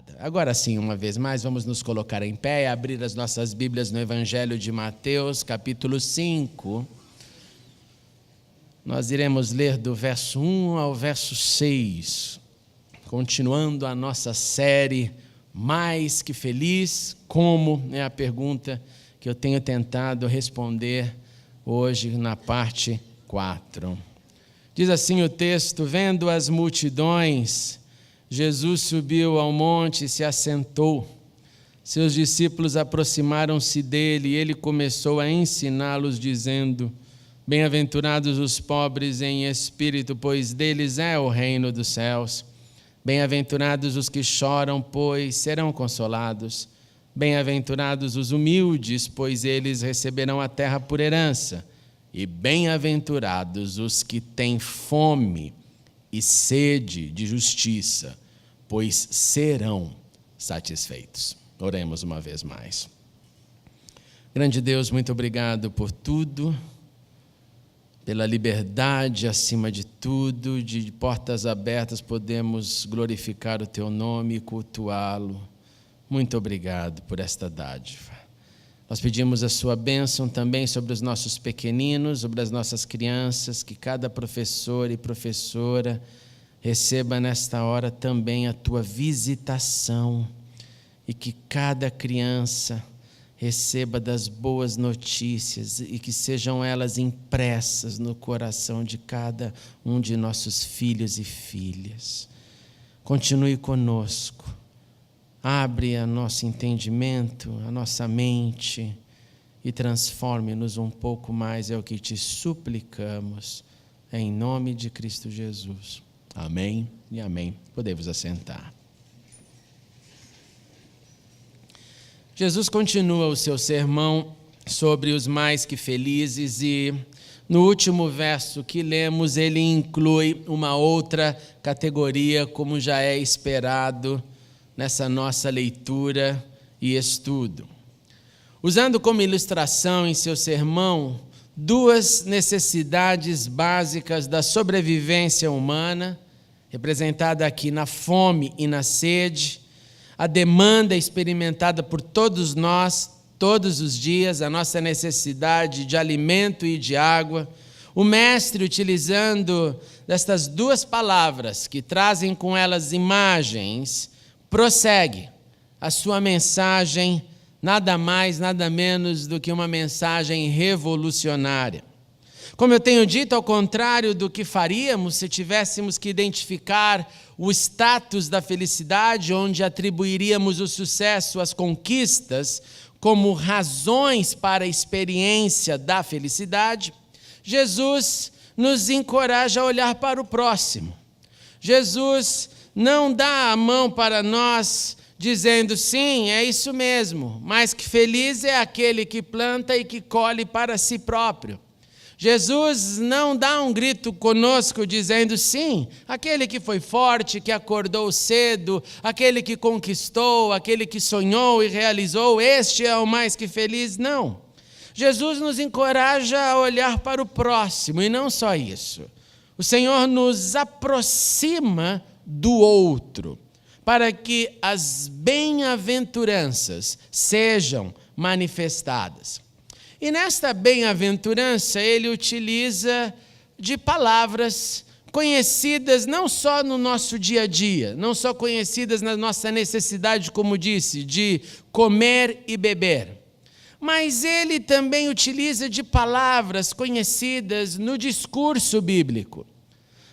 obrigada. Agora sim, uma vez mais, vamos nos colocar em pé e abrir as nossas Bíblias no Evangelho de Mateus, capítulo 5. Nós iremos ler do verso 1 ao verso 6, continuando a nossa série Mais que Feliz, como é a pergunta que eu tenho tentado responder hoje na parte 4. Diz assim o texto: vendo as multidões, Jesus subiu ao monte e se assentou. Seus discípulos aproximaram-se dele e ele começou a ensiná-los, dizendo: bem-aventurados os pobres em espírito, pois deles é o reino dos céus. Bem-aventurados os que choram, pois serão consolados. Bem-aventurados os humildes, pois eles receberão a terra por herança. E bem-aventurados os que têm fome e sede de justiça, pois serão satisfeitos. Oremos uma vez mais. Grande Deus, muito obrigado por tudo, pela liberdade acima de tudo, de portas abertas podemos glorificar o Teu nome e cultuá-lo. Muito obrigado por esta dádiva. Nós pedimos a Sua bênção também sobre os nossos pequeninos, sobre as nossas crianças, que cada professor e professora receba nesta hora também a Tua visitação e que cada criança receba das boas notícias e que sejam elas impressas no coração de cada um de nossos filhos e filhas. Continue conosco, abre o nosso entendimento, a nossa mente e transforme-nos um pouco mais, é o que te suplicamos, em nome de Cristo Jesus. Amém e amém. Podemos assentar. Jesus continua o seu sermão sobre os mais que felizes e no último verso que lemos ele inclui uma outra categoria, como já é esperado nessa nossa leitura e estudo. Usando como ilustração em seu sermão duas necessidades básicas da sobrevivência humana, representada aqui na fome e na sede, a demanda experimentada por todos nós, todos os dias, a nossa necessidade de alimento e de água, o mestre, utilizando destas duas palavras, que trazem com elas imagens, prossegue a sua mensagem, nada mais, nada menos do que uma mensagem revolucionária. Como eu tenho dito, ao contrário do que faríamos se tivéssemos que identificar o status da felicidade, onde atribuiríamos o sucesso às conquistas como razões para a experiência da felicidade, Jesus nos encoraja a olhar para o próximo. Jesus não dá a mão para nós dizendo, sim, é isso mesmo, mas que feliz é aquele que planta e que colhe para si próprio. Jesus não dá um grito conosco dizendo, sim, aquele que foi forte, que acordou cedo, aquele que conquistou, aquele que sonhou e realizou, este é o mais que feliz. Não. Jesus nos encoraja a olhar para o próximo e não só isso. O Senhor nos aproxima do outro para que as bem-aventuranças sejam manifestadas. E nesta bem-aventurança ele utiliza de palavras conhecidas não só no nosso dia a dia, não só conhecidas na nossa necessidade, como disse, de comer e beber, mas ele também utiliza de palavras conhecidas no discurso bíblico.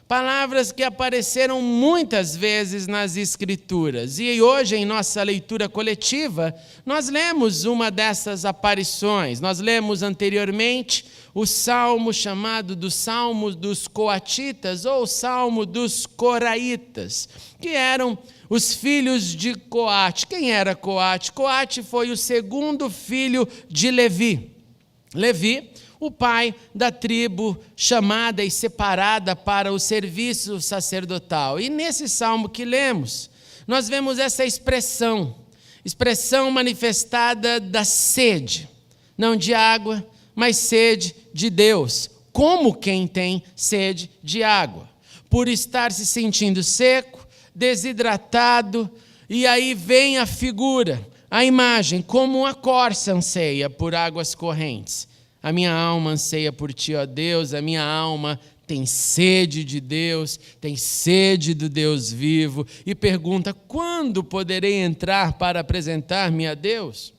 Palavras que apareceram muitas vezes nas Escrituras. E hoje, em nossa leitura coletiva, nós lemos uma dessas aparições. Nós lemos anteriormente o salmo chamado do Salmo dos Coatitas, ou Salmo dos Coraitas, que eram os filhos de Coate. Quem era Coate? Coate foi o segundo filho de Levi. Levi, o pai da tribo chamada e separada para o serviço sacerdotal. E nesse salmo que lemos, nós vemos essa expressão manifestada da sede, não de água, mas sede de Deus, como quem tem sede de água, por estar se sentindo seco, desidratado E aí vem a figura, a imagem, como a corça anseia por águas correntes. A minha alma anseia por ti, ó Deus, a minha alma tem sede de Deus, tem sede do Deus vivo, e pergunta: quando poderei entrar para apresentar-me a Deus?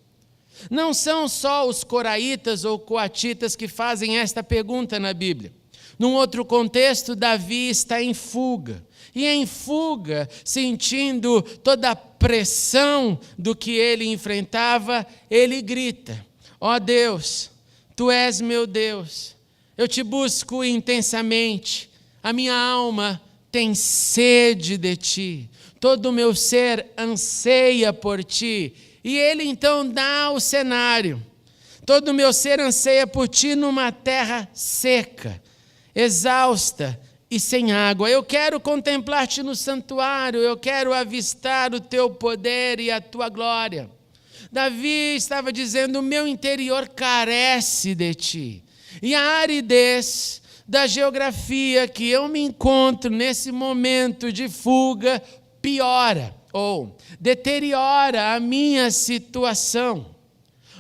Não são só os coraitas ou coatitas que fazem esta pergunta na Bíblia. Num outro contexto, Davi está em fuga. E em fuga, sentindo toda a pressão do que ele enfrentava, ele grita: ó Deus, tu és meu Deus, eu te busco intensamente, a minha alma tem sede de ti, todo o meu ser anseia por ti. E ele então dá o cenário: todo o meu ser anseia por ti numa terra seca, exausta e sem água. Eu quero contemplar-te no santuário, eu quero avistar o teu poder e a tua glória. Davi estava dizendo: o meu interior carece de ti. E a aridez da geografia que eu me encontro nesse momento de fuga piora ou deteriora a minha situação.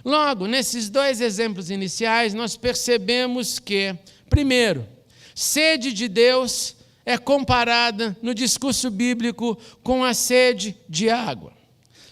Logo, nesses dois exemplos iniciais, nós percebemos que, primeiro, sede de Deus é comparada no discurso bíblico com a sede de água.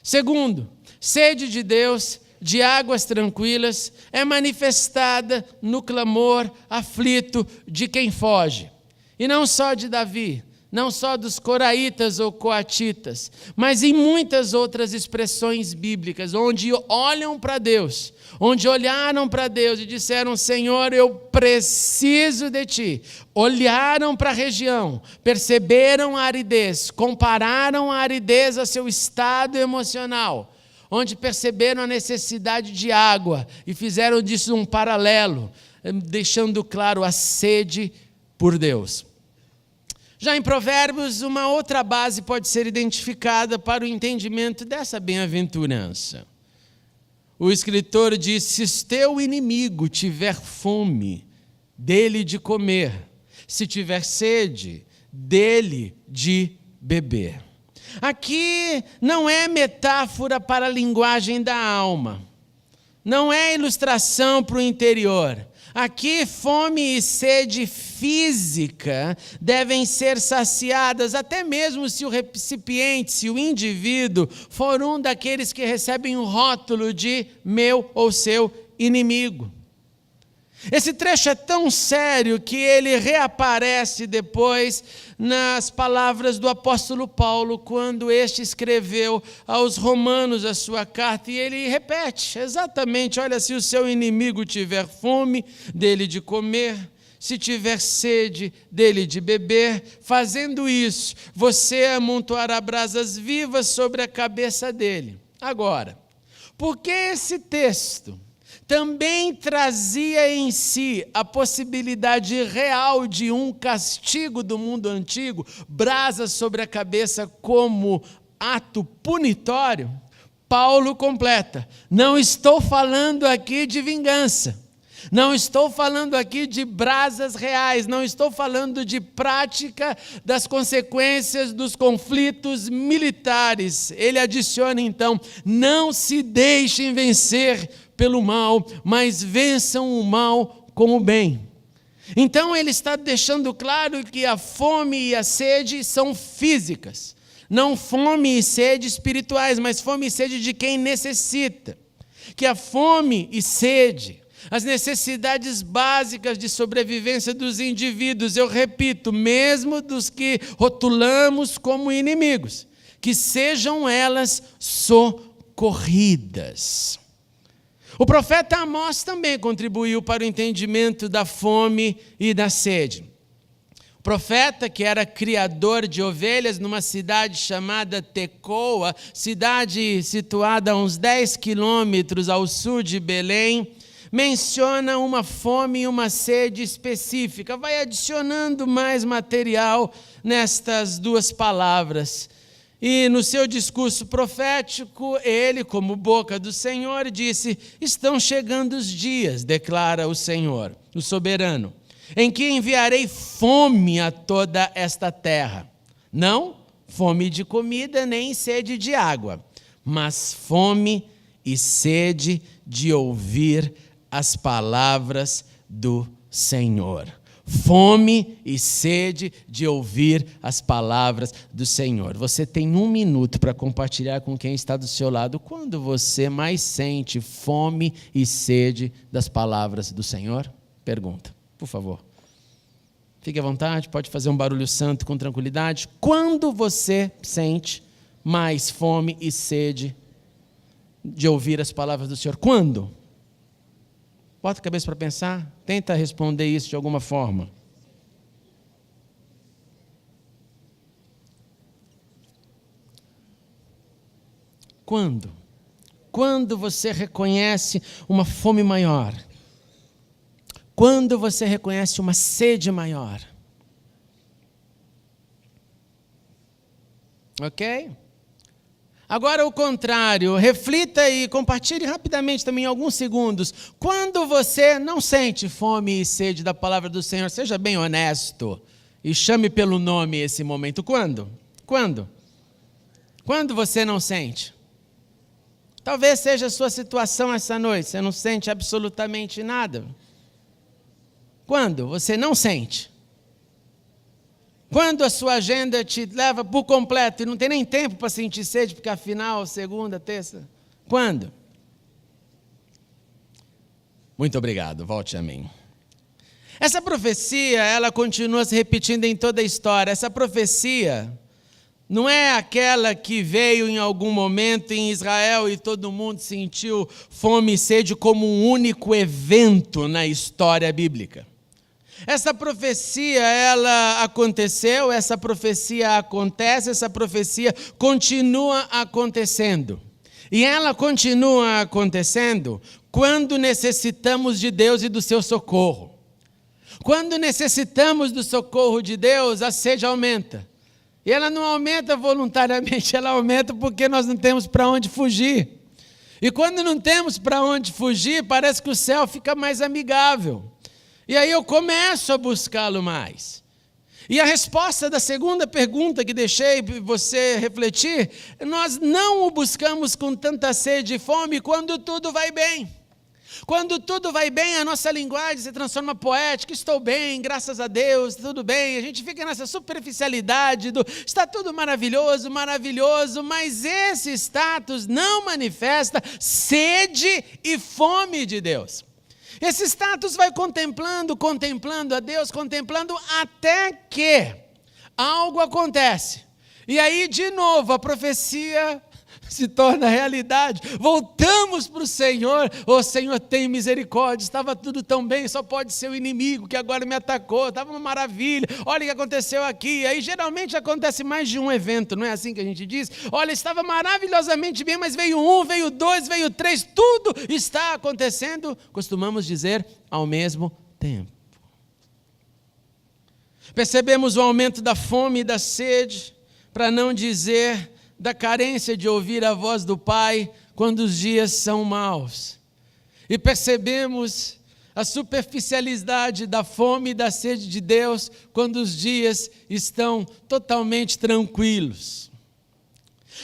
Segundo, sede de Deus, de águas tranquilas, é manifestada no clamor aflito de quem foge. E não só de Davi, não só dos coraitas ou coatitas, mas em muitas outras expressões bíblicas, onde olham para Deus, onde olharam para Deus e disseram: Senhor, eu preciso de ti. Olharam para a região, perceberam a aridez, compararam a aridez ao seu estado emocional, onde perceberam a necessidade de água e fizeram disso um paralelo, deixando claro a sede por Deus. Já em Provérbios, uma outra base pode ser identificada para o entendimento dessa bem-aventurança. O escritor diz: se teu inimigo tiver fome, dele de comer; se tiver sede, dele de beber. Aqui não é metáfora para a linguagem da alma, não é ilustração para o interior. Aqui, fome e sede física devem ser saciadas, até mesmo se o recipiente, se o indivíduo for um daqueles que recebem o rótulo de meu ou seu inimigo. Esse trecho é tão sério que ele reaparece depois nas palavras do apóstolo Paulo, quando este escreveu aos Romanos a sua carta, e ele repete exatamente: olha, se o seu inimigo tiver fome, dele de comer; se tiver sede, dele de beber. Fazendo isso, você amontoará brasas vivas sobre a cabeça dele. Agora, por que esse texto também trazia em si a possibilidade real de um castigo do mundo antigo, brasas sobre a cabeça como ato punitório? Paulo completa: não estou falando aqui de vingança, não estou falando aqui de brasas reais, não estou falando de prática das consequências dos conflitos militares. Ele adiciona então: não se deixem vencer pelo mal, mas vençam o mal com o bem. Então ele está deixando claro que a fome e a sede são físicas, não fome e sede espirituais, mas fome e sede de quem necessita. Que a fome e sede, as necessidades básicas de sobrevivência dos indivíduos, eu repito, mesmo dos que rotulamos como inimigos, que sejam elas socorridas. O profeta Amós também contribuiu para o entendimento da fome e da sede. O profeta, que era criador de ovelhas numa cidade chamada Tecoa, cidade situada a uns 10 quilômetros ao sul de Belém, menciona uma fome e uma sede específica. Vai adicionando mais material nestas duas palavras. E no seu discurso profético, ele, como boca do Senhor, disse: estão chegando os dias, declara o Senhor, o soberano, em que enviarei fome a toda esta terra. Não fome de comida nem sede de água, mas fome e sede de ouvir as palavras do Senhor. Fome e sede de ouvir as palavras do Senhor. Você tem 1 minuto para compartilhar com quem está do seu lado. Quando você mais sente fome e sede das palavras do Senhor? Pergunta, por favor. Fique à vontade, pode fazer um barulho santo com tranquilidade. Quando você sente mais fome e sede de ouvir as palavras do Senhor? Quando? Bota a cabeça para pensar, tenta responder isso de alguma forma. Quando? Quando você reconhece uma fome maior? Quando você reconhece uma sede maior? Ok? Agora o contrário, reflita e compartilhe rapidamente também em alguns segundos. Quando você não sente fome e sede da palavra do Senhor, seja bem honesto e chame pelo nome esse momento. Quando? Quando? Quando você não sente? Talvez seja a sua situação essa noite, você não sente absolutamente nada. Quando você não sente? Quando a sua agenda te leva por completo e não tem nem tempo para sentir sede, porque afinal, segunda, terça, quando? Muito obrigado, volte a mim. Essa profecia, ela continua se repetindo em toda a história. Essa profecia não é aquela que veio em algum momento em Israel e todo mundo sentiu fome e sede como um único evento na história bíblica. Essa profecia, ela aconteceu, essa profecia acontece, essa profecia continua acontecendo. E ela continua acontecendo quando necessitamos de Deus e do seu socorro. Quando necessitamos do socorro de Deus, a sede aumenta. E ela não aumenta voluntariamente, ela aumenta porque nós não temos para onde fugir. E quando não temos para onde fugir, parece que o céu fica mais amigável. E aí eu começo a buscá-lo mais. E a resposta da segunda pergunta que deixei você refletir, nós não o buscamos com tanta sede e fome quando tudo vai bem. Quando tudo vai bem, a nossa linguagem se transforma poética, estou bem, graças a Deus, tudo bem. A gente fica nessa superficialidade do está tudo maravilhoso, maravilhoso, mas esse status não manifesta sede e fome de Deus. Esse status vai contemplando a Deus, contemplando até que algo acontece. E aí, de novo, a profecia se torna realidade. Voltamos para o Senhor. Ô Senhor, tem misericórdia. Estava tudo tão bem, só pode ser o inimigo que agora me atacou. Estava uma maravilha. Olha o que aconteceu aqui. Aí geralmente acontece mais de um evento, não é assim que a gente diz? Olha, estava maravilhosamente bem, mas veio 1, veio 2, veio 3. Tudo está acontecendo, costumamos dizer, ao mesmo tempo. Percebemos o aumento da fome e da sede, para não dizer da carência de ouvir a voz do Pai quando os dias são maus. E percebemos a superficialidade da fome e da sede de Deus quando os dias estão totalmente tranquilos.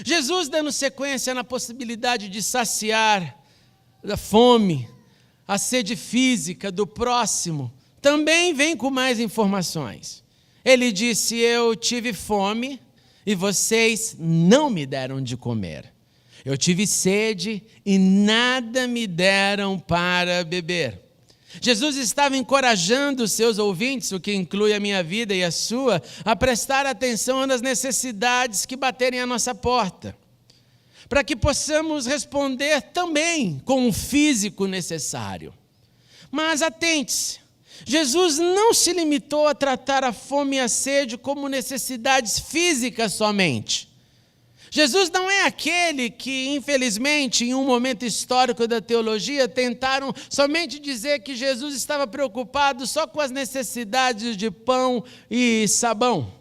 Jesus, dando sequência na possibilidade de saciar a fome, a sede física do próximo, também vem com mais informações. Ele disse: eu tive fome e vocês não me deram de comer. Eu tive sede e nada me deram para beber. Jesus estava encorajando os seus ouvintes, o que inclui a minha vida e a sua, a prestar atenção nas necessidades que baterem à nossa porta, para que possamos responder também com o físico necessário. Mas atente-se, Jesus não se limitou a tratar a fome e a sede como necessidades físicas somente. Jesus não é aquele que, infelizmente, em um momento histórico da teologia, tentaram somente dizer que Jesus estava preocupado só com as necessidades de pão e sabão.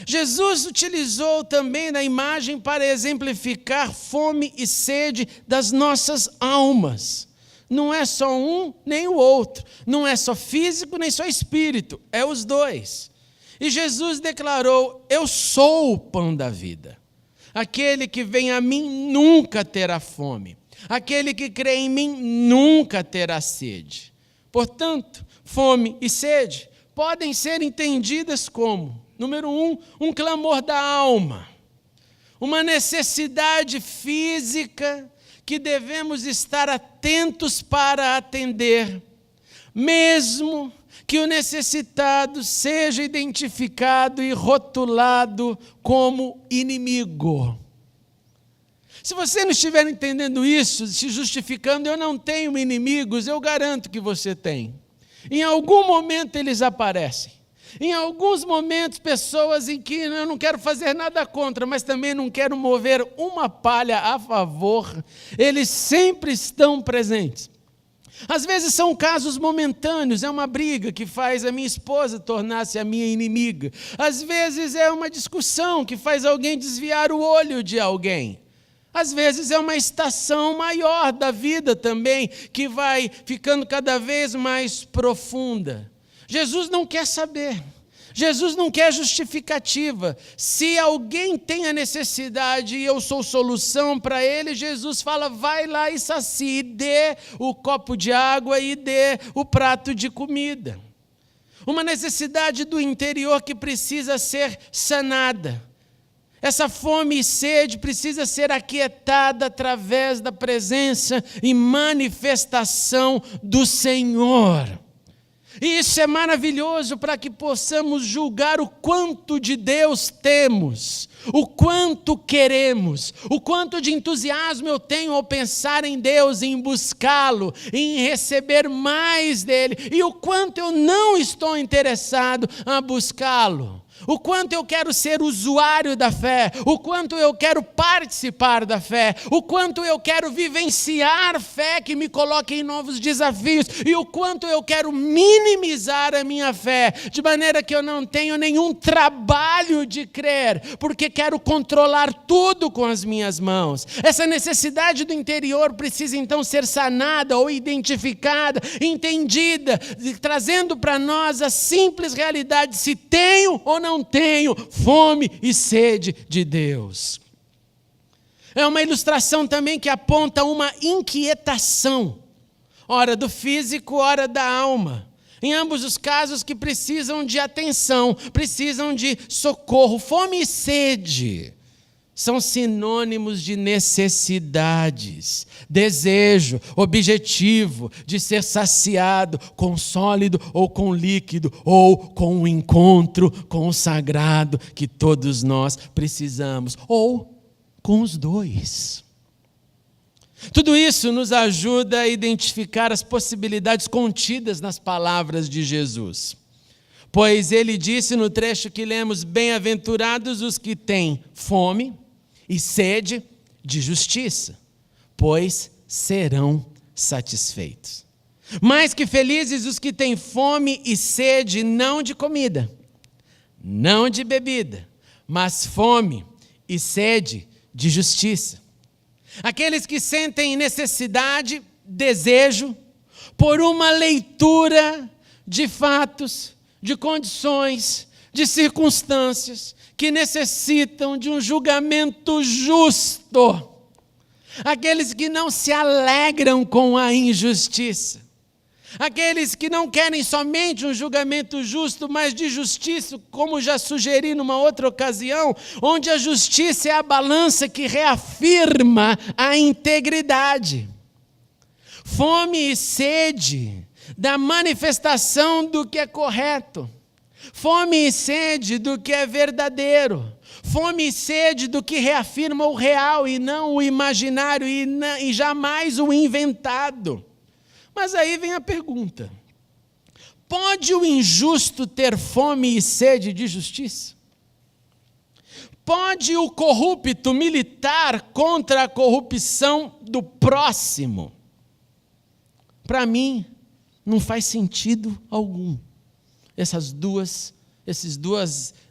Jesus utilizou também da imagem para exemplificar fome e sede das nossas almas. Não é só um nem o outro, não é só físico nem só espírito, é os dois. E Jesus declarou: eu sou o pão da vida. Aquele que vem a mim nunca terá fome. Aquele que crê em mim nunca terá sede. Portanto, fome e sede podem ser entendidas como, número 1, um clamor da alma, uma necessidade física que devemos estar atentos para atender, mesmo que o necessitado seja identificado e rotulado como inimigo. Se você não estiver entendendo isso, se justificando, eu não tenho inimigos, eu garanto que você tem. Em algum momento eles aparecem. Em alguns momentos, pessoas em que eu não quero fazer nada contra, mas também não quero mover uma palha a favor, eles sempre estão presentes. Às vezes são casos momentâneos, é uma briga que faz a minha esposa tornar-se a minha inimiga. Às vezes é uma discussão que faz alguém desviar o olho de alguém. Às vezes é uma estação maior da vida também, que vai ficando cada vez mais profunda. Jesus não quer saber. Jesus não quer justificativa. Se alguém tem a necessidade e eu sou solução para ele, Jesus fala: vai lá e sacie, dê o copo de água e dê o prato de comida. Uma necessidade do interior que precisa ser sanada. Essa fome e sede precisa ser aquietada através da presença e manifestação do Senhor. E isso é maravilhoso para que possamos julgar o quanto de Deus temos, o quanto queremos, o quanto de entusiasmo eu tenho ao pensar em Deus, em buscá-lo, em receber mais dele, e o quanto eu não estou interessado a buscá-lo. O quanto eu quero ser usuário da fé, o quanto eu quero participar da fé, o quanto eu quero vivenciar fé que me coloque em novos desafios, e o quanto eu quero minimizar a minha fé, de maneira que eu não tenho nenhum trabalho de crer, porque quero controlar tudo com as minhas mãos. Essa necessidade do interior precisa então ser sanada ou identificada, entendida, trazendo para nós a simples realidade: se tenho ou não tenho fome e sede de Deus. É uma ilustração também que aponta uma inquietação, ora do físico, ora da alma. Em ambos os casos que precisam de atenção, precisam de socorro. Fome e sede são sinônimos de necessidades, desejo, objetivo de ser saciado com sólido ou com líquido, ou com o encontro com o sagrado que todos nós precisamos, ou com os dois. Tudo isso nos ajuda a identificar as possibilidades contidas nas palavras de Jesus. Pois ele disse no trecho que lemos: bem-aventurados os que têm fome e sede de justiça, pois serão satisfeitos. Mais que felizes os que têm fome e sede, não de comida, não de bebida, mas fome e sede de justiça. Aqueles que sentem necessidade, desejo, por uma leitura de fatos, de condições, de circunstâncias, que necessitam de um julgamento justo. Aqueles que não se alegram com a injustiça. Aqueles que não querem somente um julgamento justo, mas de justiça, como já sugeri numa outra ocasião, onde a justiça é a balança que reafirma a integridade. Fome e sede da manifestação do que é correto. Fome e sede do que é verdadeiro. Fome e sede do que reafirma o real e não o imaginário e jamais o inventado. Mas aí vem a pergunta: pode o injusto ter fome e sede de justiça? Pode o corrupto militar contra a corrupção do próximo? Para mim, não faz sentido algum. Essas duas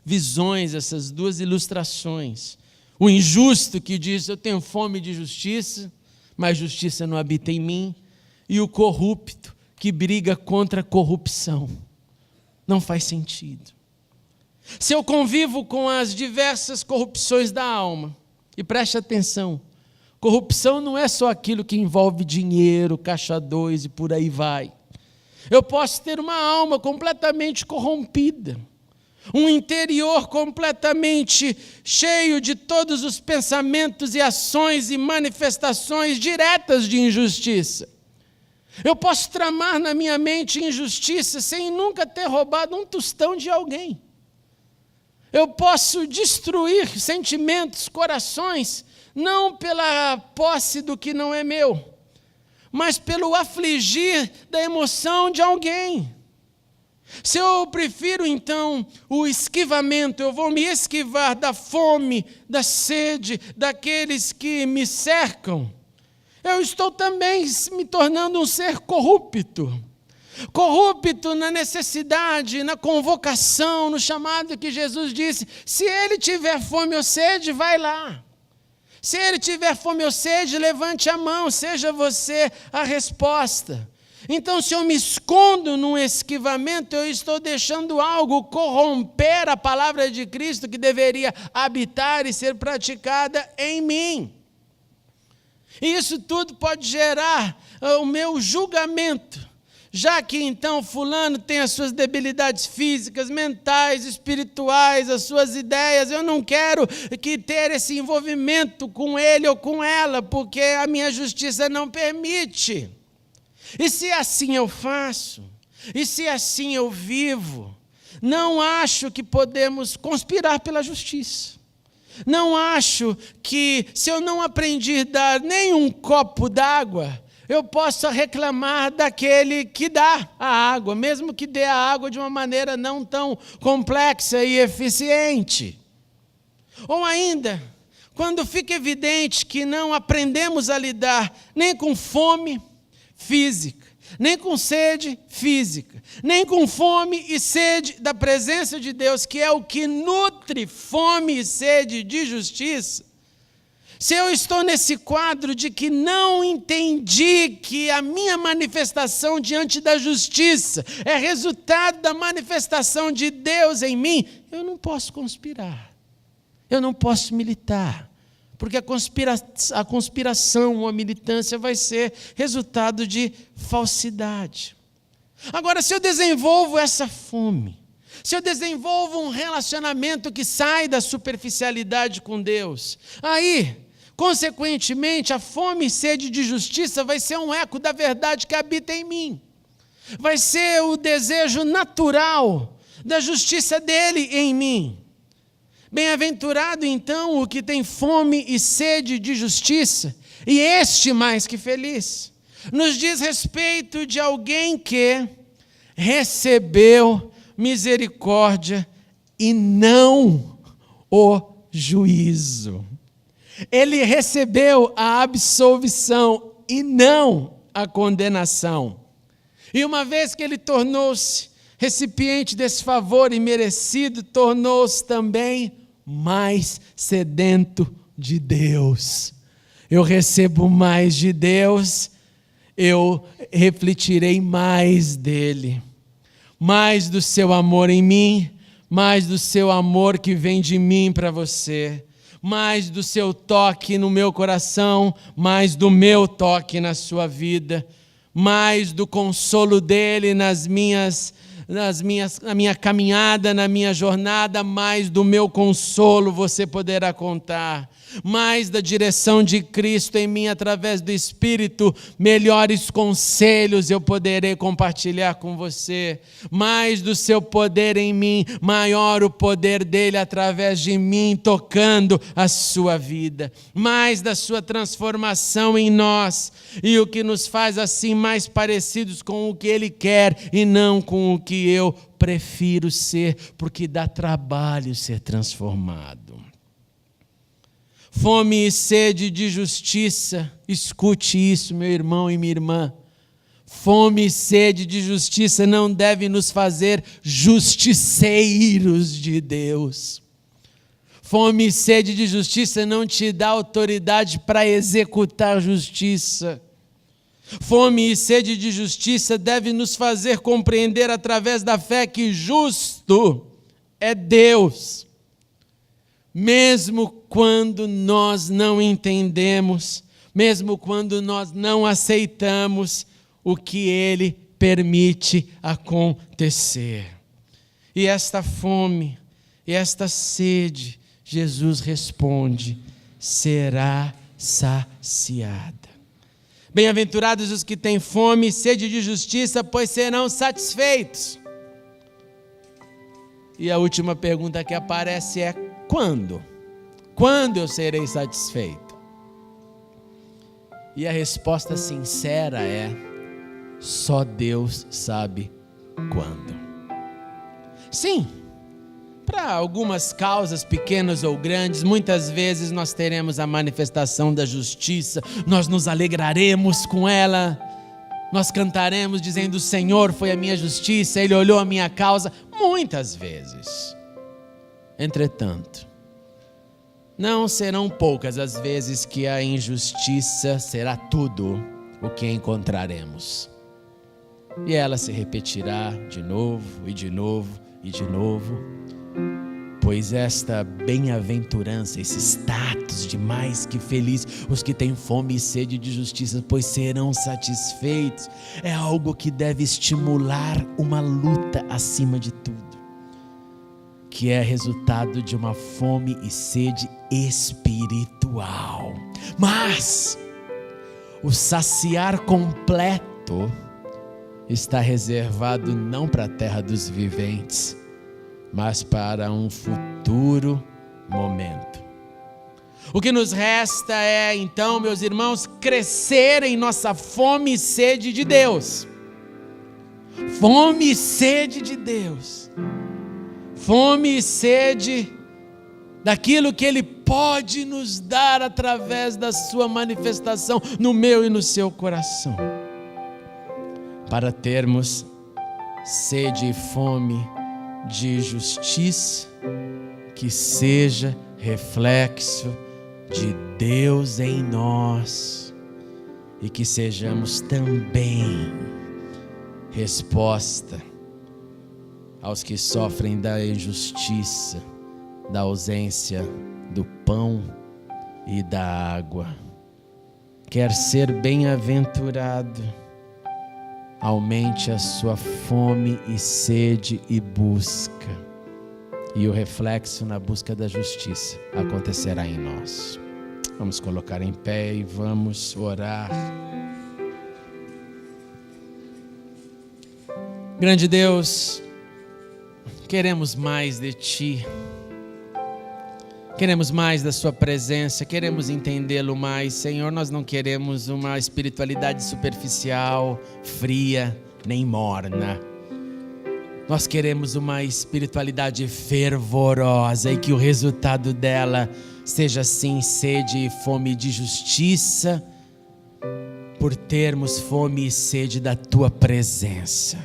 visões, essas duas ilustrações. O injusto que diz: eu tenho fome de justiça, mas justiça não habita em mim. E o corrupto que briga contra a corrupção. Não faz sentido. se eu convivo com as diversas corrupções da alma, e preste atenção, corrupção não é só aquilo que envolve dinheiro, caixa 2 e por aí vai. Eu posso ter uma alma completamente corrompida, um interior completamente cheio de todos os pensamentos e ações e manifestações diretas de injustiça. Eu posso tramar na minha mente injustiça sem nunca ter roubado um tostão de alguém. Eu posso destruir sentimentos, corações, não pela posse do que não é meu, mas pelo afligir da emoção de alguém. Se eu prefiro, então, o esquivamento, eu vou me esquivar da fome, da sede, daqueles que me cercam, eu estou também me tornando um ser corrupto. Corrupto na necessidade, na convocação, no chamado que Jesus disse: se ele tiver fome ou sede, vai lá. Se ele tiver fome ou sede, levante a mão, seja você a resposta. Então, se eu me escondo num esquivamento, eu estou deixando algo corromper a palavra de Cristo que deveria habitar e ser praticada em mim. E isso tudo pode gerar o meu julgamento, já que então fulano tem as suas debilidades físicas, mentais, espirituais, as suas ideias, eu não quero ter esse envolvimento com ele ou com ela, porque a minha justiça não permite. E se assim eu faço, e se assim eu vivo, não acho que podemos conspirar pela justiça. Não acho que, se eu não aprendi a dar nem um copo d'água, eu posso reclamar daquele que dá a água, mesmo que dê a água de uma maneira não tão complexa e eficiente. Ou ainda, quando fica evidente que não aprendemos a lidar nem com fome física, nem com sede física, nem com fome e sede da presença de Deus, que é o que nutre fome e sede de justiça. Se eu estou nesse quadro de que não entendi que a minha manifestação diante da justiça é resultado da manifestação de Deus em mim, eu não posso conspirar, eu não posso militar, porque a conspiração ou a militância vai ser resultado de falsidade. Agora, se eu desenvolvo essa fome, se eu desenvolvo um relacionamento que sai da superficialidade com Deus, aí, consequentemente, a fome e sede de justiça vai ser um eco da verdade que habita em mim. Vai ser o desejo natural da justiça dele em mim. Bem-aventurado, então, o que tem fome e sede de justiça, e este mais que feliz. Nos diz respeito de alguém que recebeu misericórdia e não o juízo. Ele recebeu a absolvição e não a condenação. E uma vez que ele tornou-se recipiente desse favor imerecido, tornou-se também mais sedento de Deus. Eu recebo mais de Deus, eu refletirei mais dele. Mais do seu amor em mim, mais do seu amor que vem de mim para você. Mais do seu toque no meu coração, mais do meu toque na sua vida, mais do consolo dele na minha caminhada, na minha jornada, mais do meu consolo você poderá contar. Mais da direção de Cristo em mim através do Espírito, melhores conselhos eu poderei compartilhar com você. Mais do seu poder em mim, maior o poder dele através de mim, tocando a sua vida. Mais da sua transformação em nós, e o que nos faz assim mais parecidos com o que ele quer e não com o que eu prefiro ser, porque dá trabalho ser transformado. Fome e sede de justiça, escute isso, meu irmão e minha irmã. Fome e sede de justiça não deve nos fazer justiceiros de Deus. Fome e sede de justiça não te dá autoridade para executar justiça. Fome e sede de justiça deve nos fazer compreender através da fé que justo é Deus. Mesmo quando nós não entendemos, mesmo quando nós não aceitamos o que Ele permite acontecer. E esta fome, e esta sede, Jesus responde, será saciada. Bem-aventurados os que têm fome e sede de justiça, pois serão satisfeitos. E a última pergunta que aparece é: quando? Quando eu serei satisfeito? E a resposta sincera é: só Deus sabe quando. Sim, para algumas causas pequenas ou grandes, muitas vezes nós teremos a manifestação da justiça, nós nos alegraremos com ela, nós cantaremos dizendo: o Senhor foi a minha justiça, Ele olhou a minha causa, muitas vezes. Entretanto, não serão poucas as vezes que a injustiça será tudo o que encontraremos. E ela se repetirá de novo e de novo e de novo, pois esta bem-aventurança, esse status de mais que feliz, os que têm fome e sede de justiça, pois serão satisfeitos, é algo que deve estimular uma luta acima de tudo, que é resultado de uma fome e sede espiritual. Mas o saciar completo está reservado não para a terra dos viventes, mas para um futuro momento. O que nos resta é, então, meus irmãos, crescer em nossa fome e sede de Deus. Fome e sede de Deus. Fome e sede daquilo que Ele pode nos dar através da sua manifestação no meu e no seu coração. Para termos sede e fome de justiça, que seja reflexo de Deus em nós, e que sejamos também resposta aos que sofrem da injustiça, da ausência do pão e da água. Quer ser bem-aventurado? Aumente a sua fome e sede e busca, e o reflexo na busca da justiça acontecerá em nós. Vamos colocar em pé e vamos orar. Grande Deus, queremos mais de Ti, queremos mais da Sua presença, queremos entendê-lo mais. Senhor, nós não queremos uma espiritualidade superficial, fria, nem morna. Nós queremos uma espiritualidade fervorosa e que o resultado dela seja sim sede e fome de justiça, por termos fome e sede da Tua presença.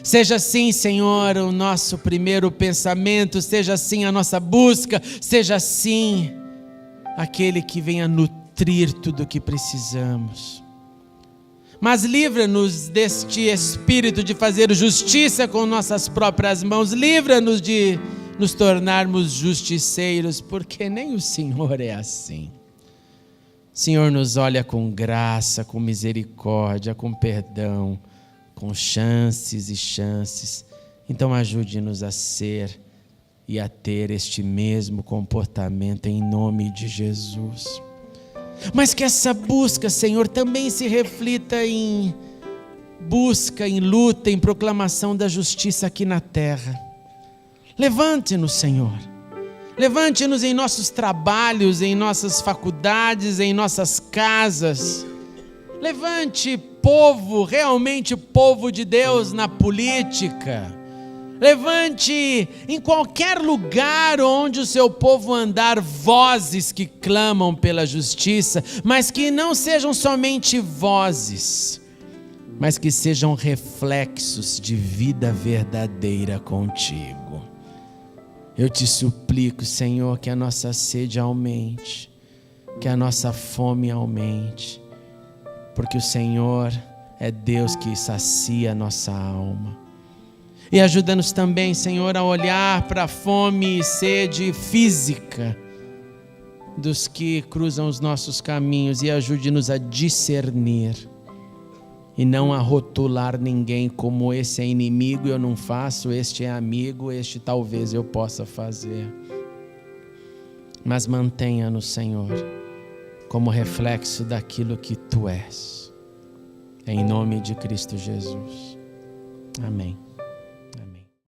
Seja assim, Senhor, o nosso primeiro pensamento, seja assim a nossa busca, seja assim aquele que venha nutrir tudo o que precisamos. Mas livra-nos deste espírito de fazer justiça com nossas próprias mãos, livra-nos de nos tornarmos justiceiros, porque nem o Senhor é assim. O Senhor nos olha com graça, com misericórdia, com perdão, com chances e chances. Então ajude-nos a ser e a ter este mesmo comportamento em nome de Jesus. Mas que essa busca, Senhor, também se reflita em busca, em luta, em proclamação da justiça aqui na terra. Levante-nos, Senhor. Levante-nos em nossos trabalhos, em nossas faculdades, em nossas casas. Levante povo, realmente povo de Deus na política. Levante em qualquer lugar onde o seu povo andar vozes que clamam pela justiça, mas que não sejam somente vozes, mas que sejam reflexos de vida verdadeira contigo. Eu te suplico, Senhor, que a nossa sede aumente, que a nossa fome aumente, porque o Senhor é Deus que sacia a nossa alma. E ajuda-nos também, Senhor, a olhar para a fome e sede física dos que cruzam os nossos caminhos e ajude-nos a discernir e não a rotular ninguém como esse é inimigo e eu não faço, este é amigo, este talvez eu possa fazer. Mas mantenha-nos, Senhor, como reflexo daquilo que Tu és. Em nome de Cristo Jesus. Amém.